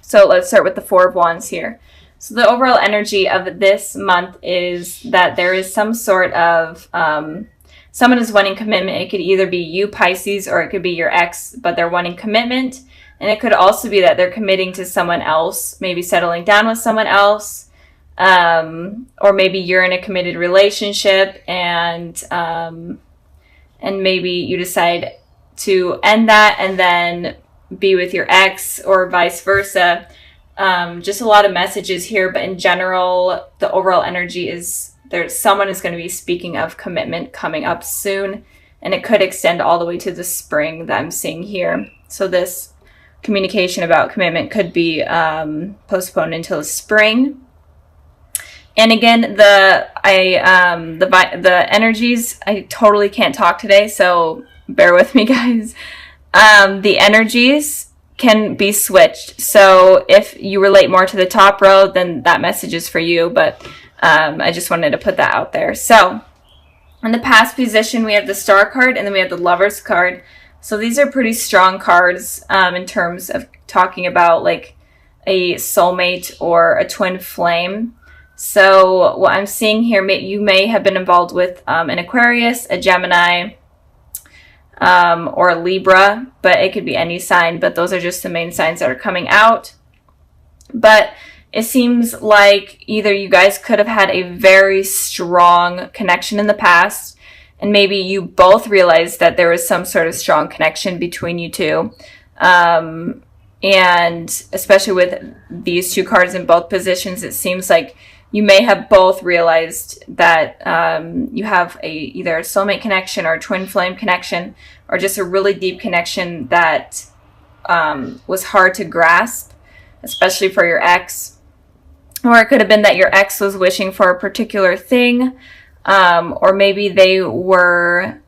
So let's start with the Four of Wands here. So the overall energy of this month is that there is some sort of, someone is wanting commitment. It could either be you, Pisces, or it could be your ex, but they're wanting commitment. And it could also be that they're committing to someone else, maybe settling down with someone else, or maybe you're in a committed relationship and maybe you decide to end that and then be with your ex or vice versa. Just a lot of messages here, but in general, the overall energy is someone is going to be speaking of commitment coming up soon, and it could extend all the way to the spring that I'm seeing here. So this communication about commitment could be postponed until spring. And again, the energies, I totally can't talk today, so bear with me, guys. The energies can be switched. So if you relate more to the top row, then that message is for you. But I just wanted to put that out there. So in the past position, we have the Star card and then we have the Lovers card. So these are pretty strong cards in terms of talking about like a soulmate or a twin flame. So what I'm seeing here, you may have been involved with an Aquarius, a Gemini, or a Libra, but it could be any sign, but those are just the main signs that are coming out. But it seems like either you guys could have had a very strong connection in the past, and maybe you both realized that there was some sort of strong connection between you two. And especially with these two cards in both positions, it seems like you may have both realized that you have either a soulmate connection or a twin flame connection, or just a really deep connection that was hard to grasp, especially for your ex. Or it could have been that your ex was wishing for a particular thing, or maybe they were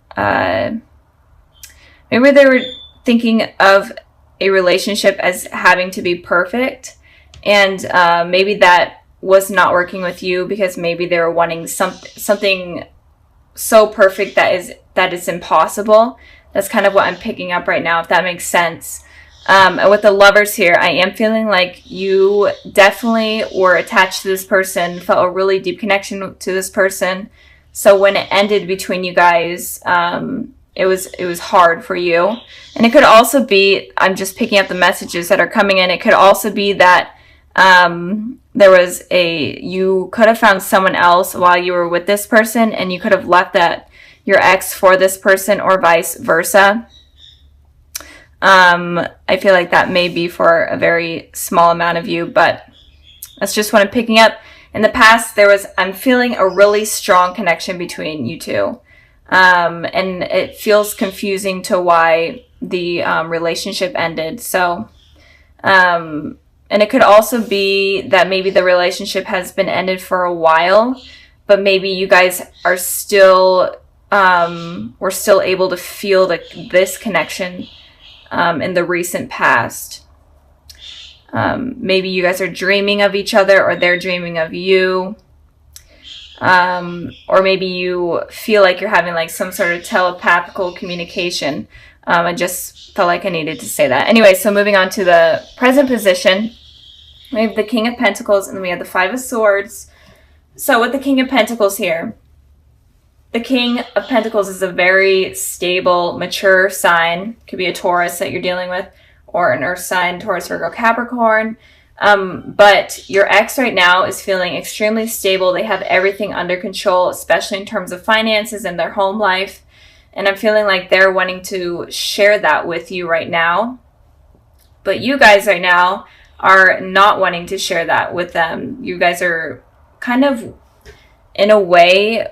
thinking of a relationship as having to be perfect, and maybe that was not working with you because maybe they were wanting something so perfect that is impossible. That's kind of what I'm picking up right now, if that makes sense. And with the Lovers here, I am feeling like you definitely were attached to this person, felt a really deep connection to this person. So when it ended between you guys, it was hard for you. And it could also be, I'm just picking up the messages that are coming in, it could also be that you could have found someone else while you were with this person, and you could have left your ex for this person, or vice versa. I feel like that may be for a very small amount of you, but that's just what I'm picking up. In the past, I'm feeling a really strong connection between you two. And it feels confusing to why the relationship ended. So, and it could also be that maybe the relationship has been ended for a while, but maybe you guys are still, were still able to feel this connection in the recent past. Maybe you guys are dreaming of each other, or they're dreaming of you. Or maybe you feel like you're having like some sort of telepathical communication. I just felt like I needed to say that. Anyway, so moving on to the present position, we have the King of Pentacles and then we have the Five of Swords. So with the King of Pentacles here, the King of Pentacles is a very stable, mature sign. Could be a Taurus that you're dealing with, or an Earth sign, Taurus, Virgo, Capricorn. But your ex right now is feeling extremely stable. They have everything under control, especially in terms of finances and their home life. And I'm feeling like they're wanting to share that with you right now. But you guys right now are not wanting to share that with them. You guys are kind of, in a way,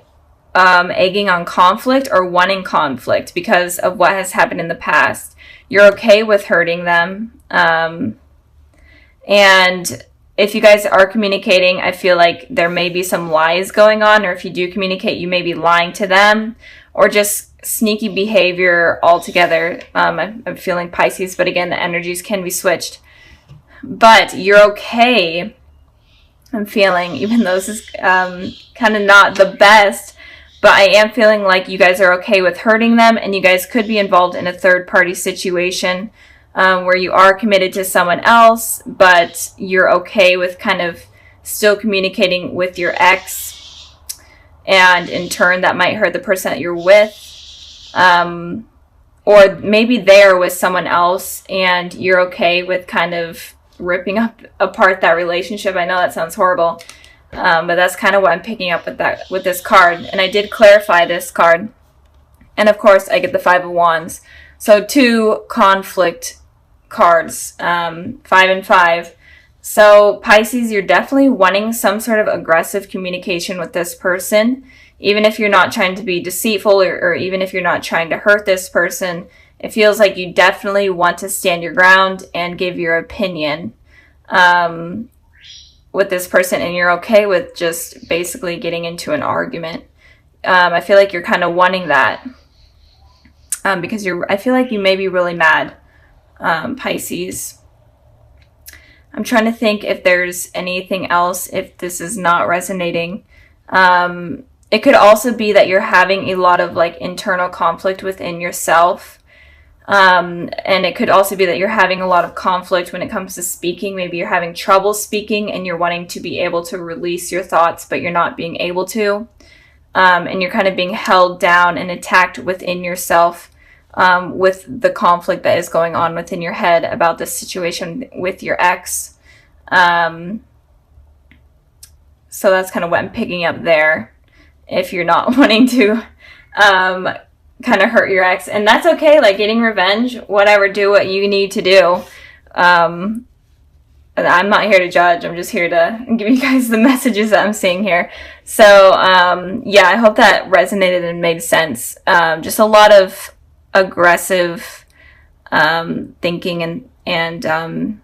egging on conflict or wanting conflict because of what has happened in the past. You're okay with hurting them. And if you guys are communicating, I feel like there may be some lies going on, or if you do communicate, you may be lying to them, or just sneaky behavior altogether. I'm feeling Pisces, but again, the energies can be switched. But you're okay, I'm feeling, even though this is kind of not the best, but I am feeling like you guys are okay with hurting them, and you guys could be involved in a third-party situation. where you are committed to someone else, but you're okay with kind of still communicating with your ex, and in turn that might hurt the person that you're with. Or maybe they are with someone else and you're okay with kind of ripping apart that relationship. I know that sounds horrible, but that's kind of what I'm picking up with this card. And I did clarify this card. And of course, I get the Five of Wands. So 2 conflict cards, 5 and 5. So Pisces, you're definitely wanting some sort of aggressive communication with this person. Even if you're not trying to be deceitful, or even if you're not trying to hurt this person, it feels like you definitely want to stand your ground and give your opinion with this person, and you're okay with just basically getting into an argument. I feel like you're kind of wanting that because I feel like you may be really mad, Pisces. I'm trying to think if there's anything else, if this is not resonating. It could also be that you're having a lot of like internal conflict within yourself. And it could also be that you're having a lot of conflict when it comes to speaking. Maybe you're having trouble speaking and you're wanting to be able to release your thoughts, but you're not being able to. And you're kind of being held down and attacked within yourself with the conflict that is going on within your head about this situation with your ex. So that's kind of what I'm picking up there. If you're not wanting to kind of hurt your ex, and that's okay, like getting revenge, whatever, do what you need to do. I'm not here to judge, I'm just here to give you guys the messages that I'm seeing here. So yeah, I hope that resonated and made sense. Just a lot of aggressive thinking and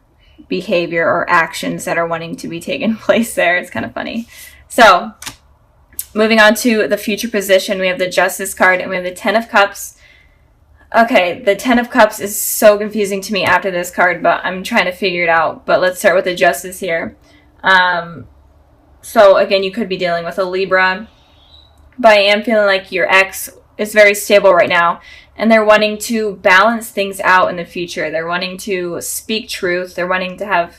behavior or actions that are wanting to be taken place there. It's kind of funny. So moving on to the future position, we have the Justice card and we have the Ten of Cups. Okay, the Ten of Cups is so confusing to me after this card, but I'm trying to figure it out. But let's start with the Justice here. So again, you could be dealing with a Libra, but I am feeling like your ex is very stable right now, and they're wanting to balance things out in the future. They're wanting to speak truth. They're wanting to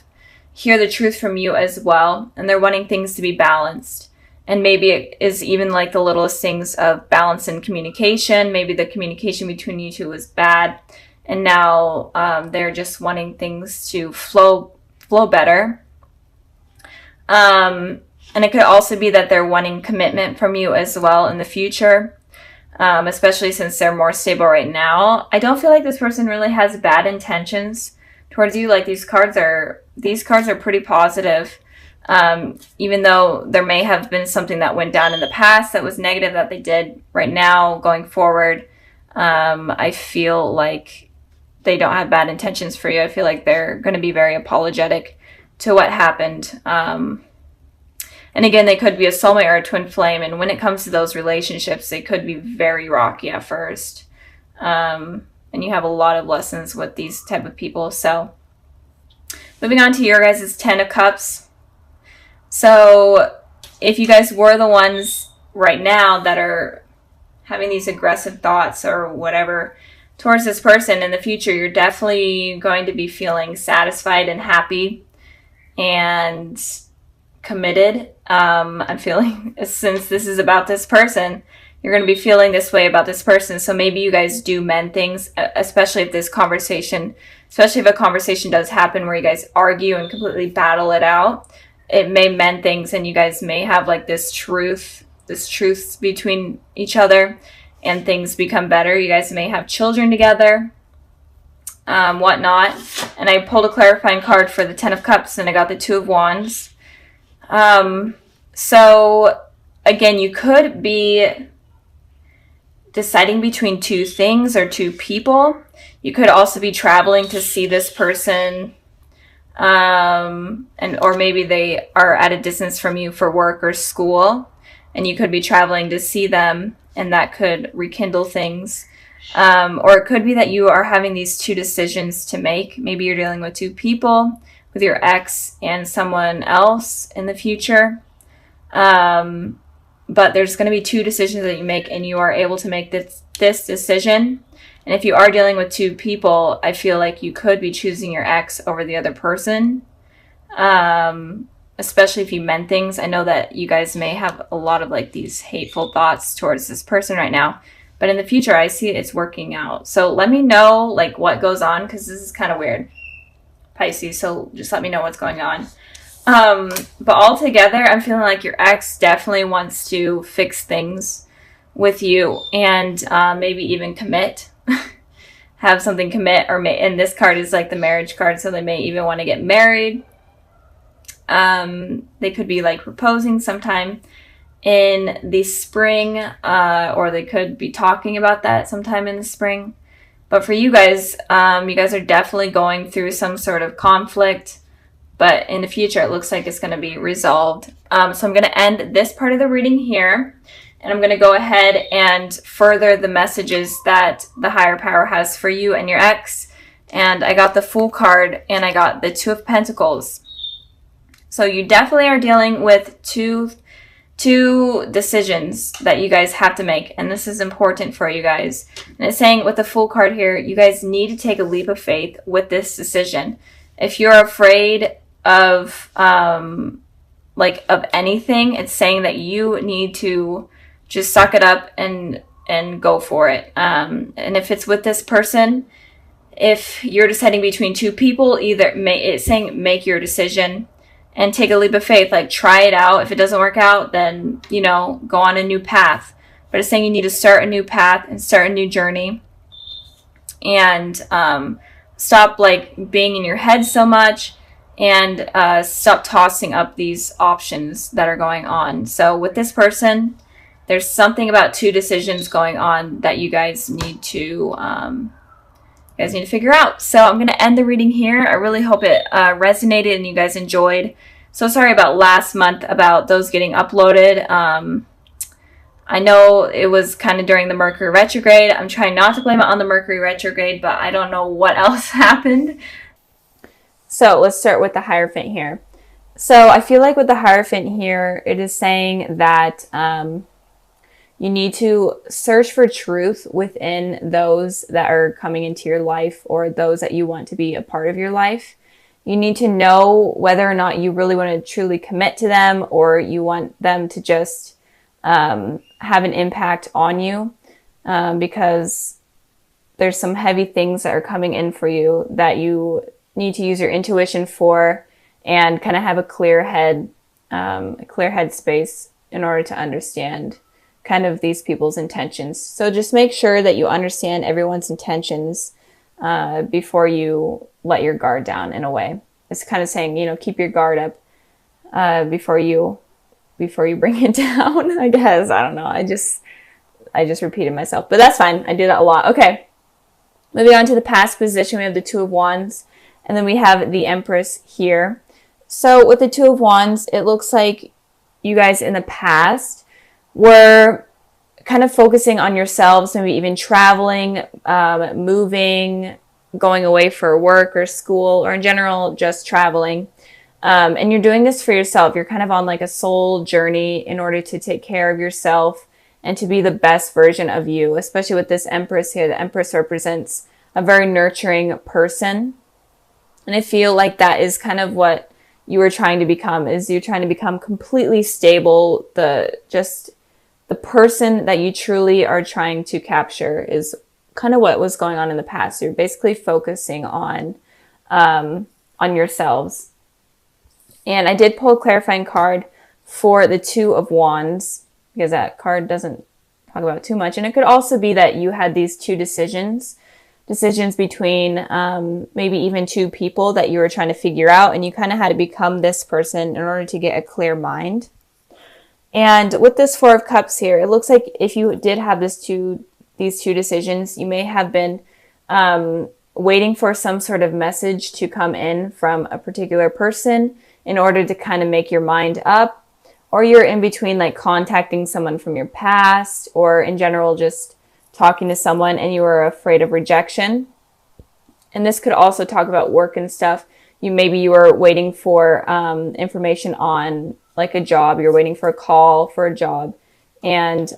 hear the truth from you as well, and they're wanting things to be balanced. And maybe it is even like the littlest things of balance in communication. Maybe the communication between you two was bad, and now they're just wanting things to flow better. And it could also be that they're wanting commitment from you as well in the future, especially since they're more stable right now. I don't feel like this person really has bad intentions towards you. Like these cards are pretty positive. Even though there may have been something that went down in the past that was negative that they did, right now going forward, I feel like they don't have bad intentions for you. I feel like they're going to be very apologetic to what happened. And again, they could be a soulmate or a twin flame, and when it comes to those relationships, they could be very rocky at first. And you have a lot of lessons with these type of people. So moving on to your guys' Ten of Cups. So if you guys were the ones right now that are having these aggressive thoughts or whatever towards this person, in the future, you're definitely going to be feeling satisfied and happy and committed. I'm feeling, since this is about this person, you're going to be feeling this way about this person. So maybe you guys do mend things, especially if a conversation does happen where you guys argue and completely battle it out. It may mend things, and you guys may have like this truth between each other, and things become better. You guys may have children together, whatnot. And I pulled a clarifying card for the Ten of Cups, and I got the Two of Wands. So again, you could be deciding between two things or two people. You could also be traveling to see this person, or maybe they are at a distance from you for work or school, and you could be traveling to see them, and that could rekindle things. Or it could be that you are having these two decisions to make. Maybe you're dealing with two people, with your ex and someone else in the future. But there's going to be two decisions that you make, and you are able to make this decision. And if you are dealing with two people, I feel like you could be choosing your ex over the other person. Especially if you meant things. I know that you guys may have a lot of like these hateful thoughts towards this person right now, but in the future, I see it's working out. So let me know like what goes on, because this is kind of weird, Pisces. So just let me know what's going on. But altogether, I'm feeling like your ex definitely wants to fix things with you, and maybe even commit. Have something commit, or and this card is like the marriage card, so they may even want to get married. They could be like proposing sometime in the spring, or they could be talking about that sometime in the spring. But for you guys are definitely going through some sort of conflict, but in the future it looks like it's going to be resolved. So I'm going to end this part of the reading here, and I'm going to go ahead and further the messages that the higher power has for you and your ex. And I got the Fool card, and I got the Two of Pentacles. So you definitely are dealing with two decisions that you guys have to make. And this is important for you guys. And it's saying with the Fool card here, you guys need to take a leap of faith with this decision. If you're afraid of anything, it's saying that you need to just suck it up and go for it. And if it's with this person, if you're deciding between two people, it's saying make your decision and take a leap of faith. Like, try it out. If it doesn't work out, then, go on a new path. But it's saying you need to start a new path and start a new journey. And stop, being in your head so much. And stop tossing up these options that are going on. So with this person, there's something about two decisions going on that you guys need to figure out. So I'm going to end the reading here. I really hope it resonated and you guys enjoyed. So sorry about last month about those getting uploaded. I know it was kind of during the Mercury retrograde. I'm trying not to blame it on the Mercury retrograde, but I don't know what else happened. So let's start with the Hierophant here. So I feel like with the Hierophant here, it is saying that you need to search for truth within those that are coming into your life, or those that you want to be a part of your life. You need to know whether or not you really want to truly commit to them, or you want them to just have an impact on you, because there's some heavy things that are coming in for you that you need to use your intuition for, and kind of have a clear head space in order to understand kind of these people's intentions. So just make sure that you understand everyone's intentions before you let your guard down, in a way. It's kind of saying, keep your guard up before you bring it down, I guess. I don't know. I just repeated myself, but that's fine. I do that a lot. Okay. Moving on to the past position, we have the Two of Wands, and then we have the Empress here. So with the Two of Wands, it looks like you guys in the past were kind of focusing on yourselves, maybe even traveling, moving, going away for work or school, or in general, just traveling. And you're doing this for yourself. You're kind of on like a soul journey in order to take care of yourself and to be the best version of you, especially with this Empress here. The Empress represents a very nurturing person. And I feel like that is kind of what you were trying to become, is you're trying to become completely stable. The person that you truly are trying to capture is kind of what was going on in the past. You're basically focusing on yourselves. And I did pull a clarifying card for the Two of Wands, because that card doesn't talk about too much. And it could also be that you had these two decisions between maybe even two people that you were trying to figure out, and you kind of had to become this person in order to get a clear mind. And with this Four of Cups here, it looks like if you did have these two decisions, you may have been waiting for some sort of message to come in from a particular person in order to kind of make your mind up, or you're in between like contacting someone from your past, or in general just talking to someone and you were afraid of rejection. And this could also talk about work and stuff. Maybe you were waiting for information on like a job. You're waiting for a call for a job, and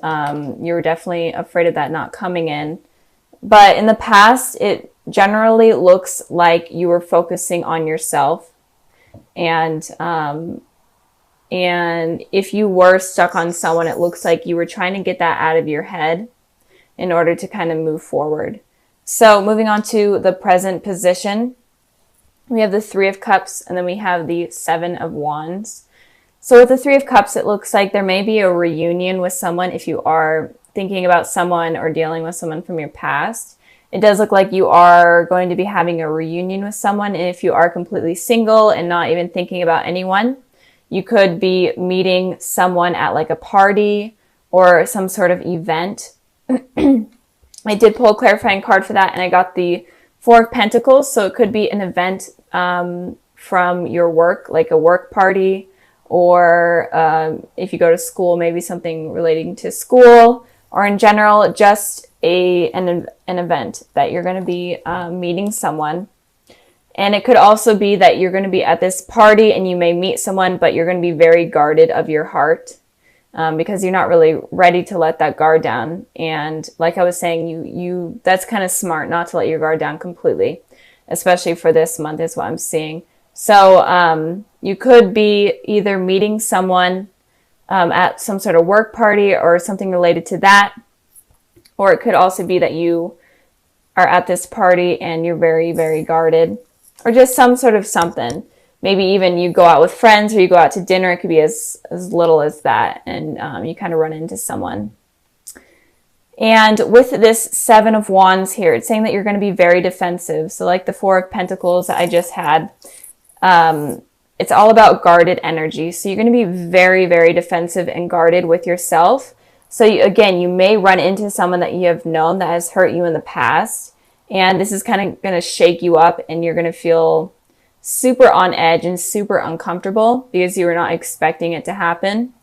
you were definitely afraid of that not coming in. But in the past, it generally looks like you were focusing on yourself. And if you were stuck on someone, it looks like you were trying to get that out of your head in order to kind of move forward. So moving on to the present position, we have the Three of Cups, and then we have the Seven of Wands. So with the Three of Cups, it looks like there may be a reunion with someone if you are thinking about someone or dealing with someone from your past. It does look like you are going to be having a reunion with someone. And if you are completely single and not even thinking about anyone, you could be meeting someone at like a party or some sort of event. I did pull a clarifying card for that, and I got the Four of Pentacles. So it could be an event from your work, like a work party, or if you go to school, maybe something relating to school, or in general, just an event that you're going to be meeting someone. And it could also be that you're going to be at this party and you may meet someone, but you're going to be very guarded of your heart because you're not really ready to let that guard down. And like I was saying, you that's kind of smart not to let your guard down completely, especially for this month is what I'm seeing. So you could be either meeting someone at some sort of work party or something related to that, or it could also be that you are at this party and you're very, very guarded, or just some sort of something. Maybe even you go out with friends or you go out to dinner. It could be as little as that, and you kind of run into someone. And with this Seven of Wands here, it's saying that you're going to be very defensive. So like the Four of Pentacles that I just had, it's all about guarded energy. So you're going to be very, very defensive and guarded with yourself. So again, you may run into someone that you have known that has hurt you in the past. And this is kind of going to shake you up, and you're going to feel super on edge and super uncomfortable because you were not expecting it to happen.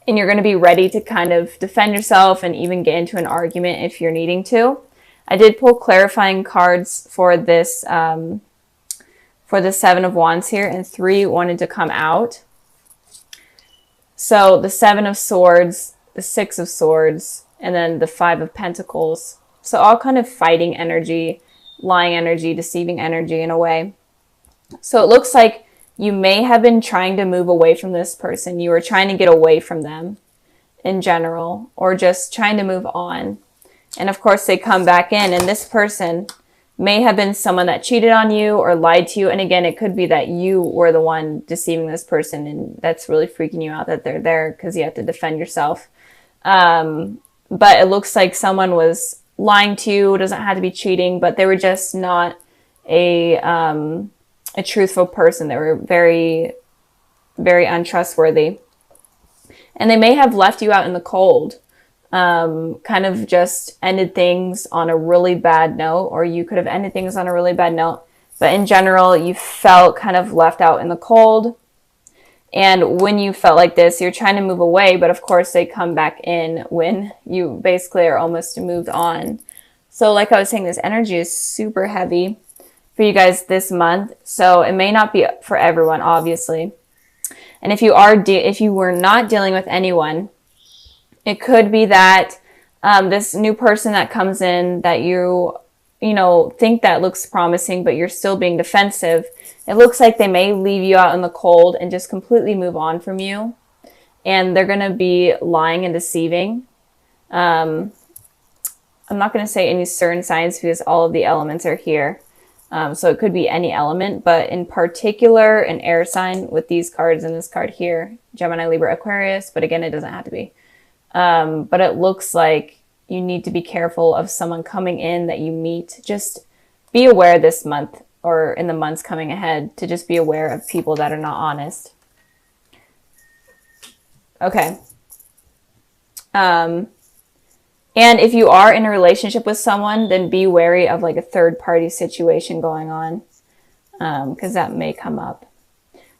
And you're going to be ready to kind of defend yourself and even get into an argument if you're needing to. I did pull clarifying cards for this, for the Seven of Wands here, and 3 wanted to come out. So the Seven of Swords, the Six of Swords, and then the Five of Pentacles. So all kind of fighting energy, lying energy, deceiving energy in a way. So it looks like you may have been trying to move away from this person. You were trying to get away from them in general, or just trying to move on. And of course they come back in, and this person may have been someone that cheated on you or lied to you. And again, it could be that you were the one deceiving this person, and that's really freaking you out that they're there because you have to defend yourself. But it looks like someone was lying to you. It doesn't have to be cheating, but they were just not a truthful person. They were very, very untrustworthy. And they may have left you out in the cold, kind of just ended things on a really bad note, or you could have ended things on a really bad note. But in general, you felt kind of left out in the cold. And when you felt like this, you're trying to move away, but of course they come back in when you basically are almost moved on. So like I was saying, this energy is super heavy for you guys this month. So it may not be for everyone, obviously. And if you were not dealing with anyone, it could be that this new person that comes in that you think that looks promising, but you're still being defensive. It looks like they may leave you out in the cold and just completely move on from you. And they're going to be lying and deceiving. I'm not going to say any certain signs because all of the elements are here. So it could be any element, but in particular, an air sign with these cards and this card here, Gemini, Libra, Aquarius. But again, it doesn't have to be. But it looks like you need to be careful of someone coming in that you meet. Just be aware this month or in the months coming ahead to just be aware of people that are not honest. Okay. And if you are in a relationship with someone, then be wary of like a third party situation going on, because that may come up.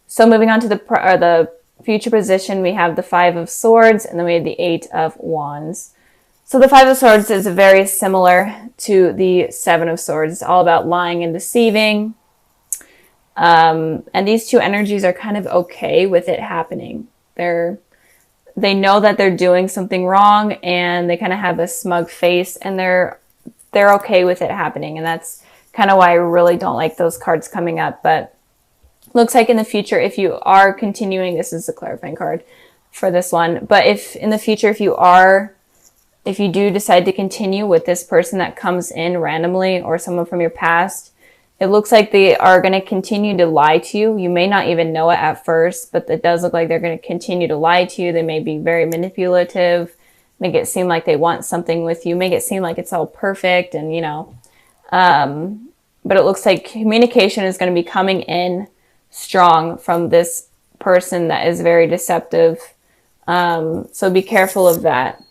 So moving on to the future position, we have the Five of Swords, and then we have the Eight of Wands. So the Five of Swords is very similar to the Seven of Swords. It's all about lying and deceiving. And these two energies are kind of okay with it happening. They know that they're doing something wrong, and they kind of have a smug face, and they're they're okay with it happening. And that's kind of why I really don't like those cards coming up. But looks like in the future, if you are continuing, this is the clarifying card for this one. But if in the future, if you do decide to continue with this person that comes in randomly or someone from your past, it looks like they are going to continue to lie to you. You may not even know it at first, but it does look like they're going to continue to lie to you. They may be very manipulative, make it seem like they want something with you, make it seem like it's all perfect, and but it looks like communication is going to be coming in strong from this person that is very deceptive. So be careful of that.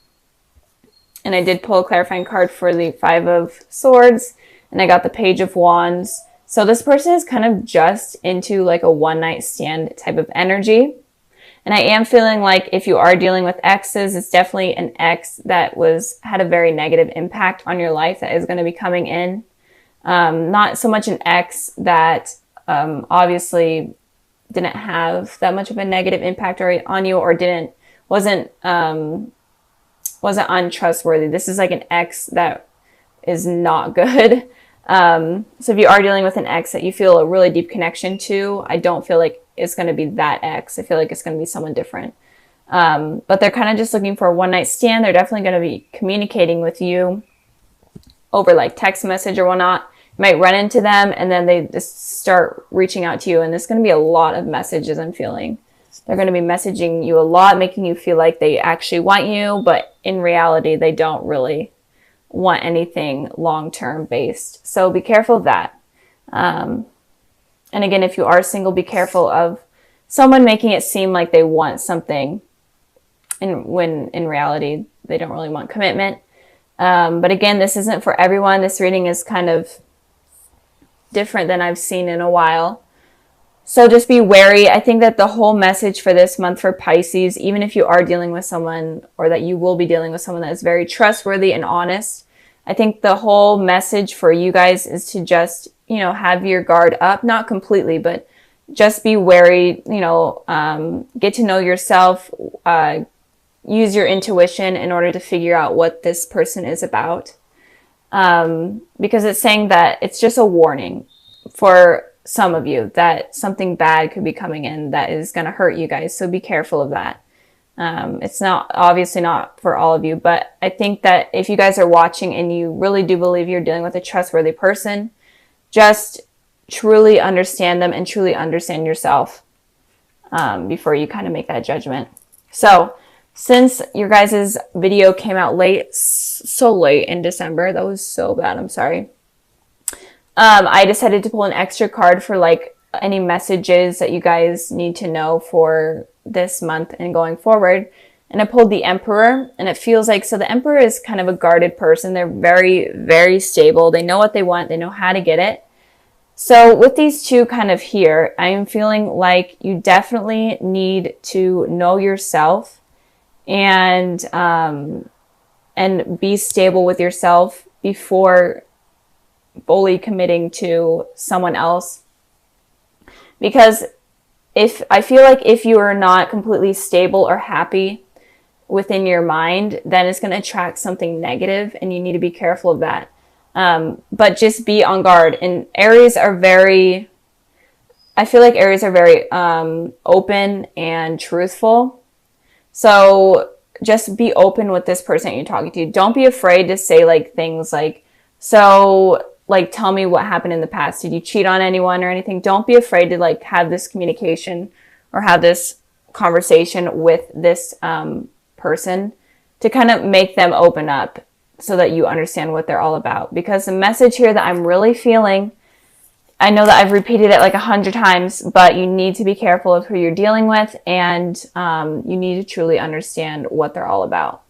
And I did pull a clarifying card for the Five of Swords, and I got the Page of Wands. So this person is kind of just into like a one-night stand type of energy. And I am feeling like if you are dealing with exes, it's definitely an ex that had a very negative impact on your life that is going to be coming in. Not so much an ex that obviously didn't have that much of a negative impact on you, or wasn't untrustworthy. This is like an ex that is not good. So if you are dealing with an ex that you feel a really deep connection to, I don't feel like it's going to be that ex. I feel like it's going to be someone different. But they're kind of just looking for a one-night stand. They're definitely going to be communicating with you over like text message or whatnot. You might run into them and then they just start reaching out to you. And there's going to be a lot of messages, I'm feeling. They're going to be messaging you a lot, making you feel like they actually want you, but in reality, they don't really want anything long-term based. So be careful of that. And again, if you are single, be careful of someone making it seem like they want something, when in reality, they don't really want commitment. But again, this isn't for everyone. This reading is kind of different than I've seen in a while. So just be wary. I think that the whole message for this month for Pisces, even if you are dealing with someone, or that you will be dealing with someone that is very trustworthy and honest, I think the whole message for you guys is to just, have your guard up, not completely, but just be wary, get to know yourself, use your intuition in order to figure out what this person is about. Because it's saying that it's just a warning for some of you that something bad could be coming in that is going to hurt you guys. So be careful of that. It's obviously not for all of you, but I think that if you guys are watching and you really do believe you're dealing with a trustworthy person, just truly understand them and truly understand yourself before you kind of make that judgment. So since your guys' video came out late, so late in December, that was so bad, I'm sorry. I decided to pull an extra card for like any messages that you guys need to know for this month and going forward. And I pulled the Emperor, and it feels like, so the Emperor is kind of a guarded person. They're very, very stable. They know what they want. They know how to get it. So with these two kind of here, I am feeling like you definitely need to know yourself and be stable with yourself before fully committing to someone else. Because I feel like if you are not completely stable or happy within your mind, then it's going to attract something negative, and you need to be careful of that. But just be on guard. And Aries are very, I feel like Aries are very open and truthful. So just be open with this person that you're talking to. Don't be afraid to say like things like, so like, tell me what happened in the past. Did you cheat on anyone or anything? Don't be afraid to like have this communication or have this conversation with this person to kind of make them open up so that you understand what they're all about. Because the message here that I'm really feeling, I know that I've repeated it like 100 times, but you need to be careful of who you're dealing with, and you need to truly understand what they're all about.